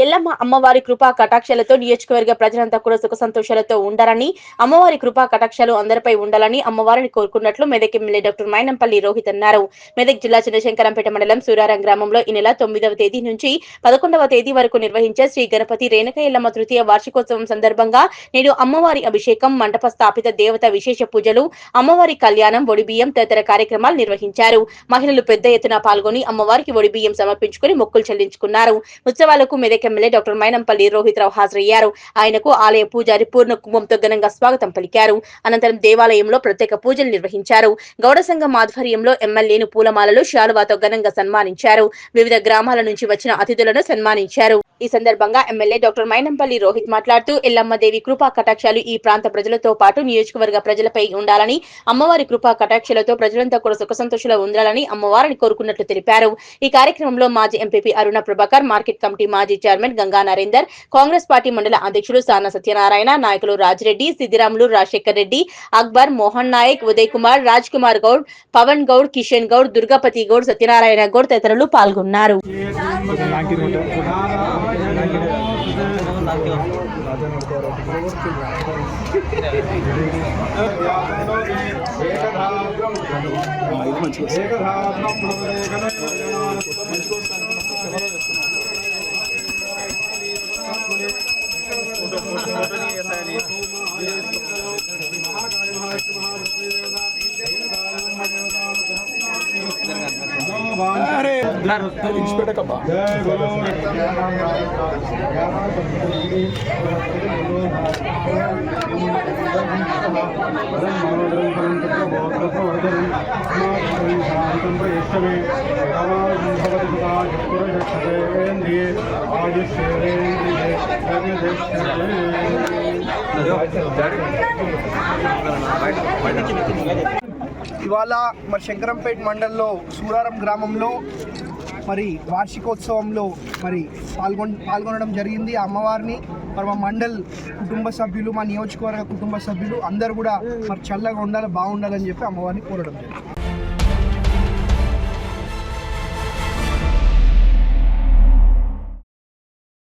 ఎల్లమ్మ అమ్మవారి కృపా కటాక్షాలతో నియోజకవర్గ ప్రజలంతా కూడా సుఖ సంతోషాలతో ఉండాలని, అమ్మవారి కృపా కటాక్షాలు అందరిపై ఉండాలని అమ్మవారిని కోరుకున్నట్లు మెదక్ ఎమ్మెల్యే డాక్టర్ మైనంపల్లి రోహిత్ అన్నారు. మెదక్ జిల్లా చిన్నశంకరంపేట మండలం సూరారం గ్రామంలో ఈ నెల 9వ తేదీ నుంచి 11వ తేదీ వరకు నిర్వహించే శ్రీ గణపతి రేణుక ఎల్లమ్మ తృతీయ వార్షికోత్సవం సందర్భంగా నేడు అమ్మవారి అభిషేకం, మంటప స్థాపిత దేవత విశేష పూజలు, అమ్మవారి కళ్యాణం, ఒడిబియ్యం తదితర కార్యక్రమాలు నిర్వహించారు. మహిళలు పెద్ద ఎత్తున పాల్గొని అమ్మవారికి ఒడిబియ్యం సమర్పించుకుని మొక్కులు చెల్లించుకున్నారు. ఉత్సవాలకు మెదక్ ఎమ్మెల్యే డాక్టర్ మైనంపల్లి రోహిత్ రావు హాజరయ్యారు. ఆయనకు ఆలయ పూజారి పూర్ణ కుంభంతో ఘనంగా స్వాగతం పలికారు. అనంతరం దేవాలయంలో ప్రత్యేక పూజలు నిర్వహించారు. గౌడ సంఘం ఆధ్వర్యంలో ఎమ్మెల్యేను పూలమాలలు, శాలువాతో ఘనంగా సన్మానించారు. వివిధ గ్రామాల నుంచి వచ్చిన అతిథులను సన్మానించారు. ఈ సందర్భంగా ఎమ్మెల్యే డాక్టర్ మైనంపల్లి రోహిత్ మాట్లాడుతూ ఎల్లమ్మదేవి కృపా కటాక్షాలు ఈ ప్రాంత ప్రజలతో పాటు నియోజకవర్గ ప్రజలపై ఉండాలని, అమ్మవారి కృపా కటాక్షాలతో ప్రజలంతా కూడా సుఖ సంతోషాలు ఉండాలని అమ్మవారిని కోరుకున్నట్లు తెలిపారు. ఈ కార్యక్రమంలో మాజీ ఎంపీపీ అరుణ ప్రభాకర్, మార్కెట్ కమిటీ మాజీ చైర్మన్ గంగా నరేందర్, కాంగ్రెస్ పార్టీ మండల అధ్యక్షులు సానా సత్యనారాయణ, నాయకులు రాజిరెడ్డి, సిద్దిరాములు, రాజశేఖర్ రెడ్డి, అక్బర్, మోహన్ నాయక్, ఉదయ్ కుమార్, రాజ్ కుమార్ గౌడ్, పవన్ గౌడ్, కిషన్ గౌడ్, దుర్గాపతి గౌడ్, సత్యనారాయణ గౌడ్ తదితరులు పాల్గొన్నారు. ఇవాళ మరి శంకరంపేట మండలంలో సూరారం గ్రామంలో మరి వార్షికోత్సవంలో మరి పాల్గొనడం జరిగింది. ఆ అమ్మవారిని మరి మా మండల్ కుటుంబ సభ్యులు, మా నియోజకవర్గ కుటుంబ సభ్యులు అందరూ కూడా మరి చల్లగా ఉండాలి, బాగుండాలని చెప్పి అమ్మవారిని కోరడం జరిగింది.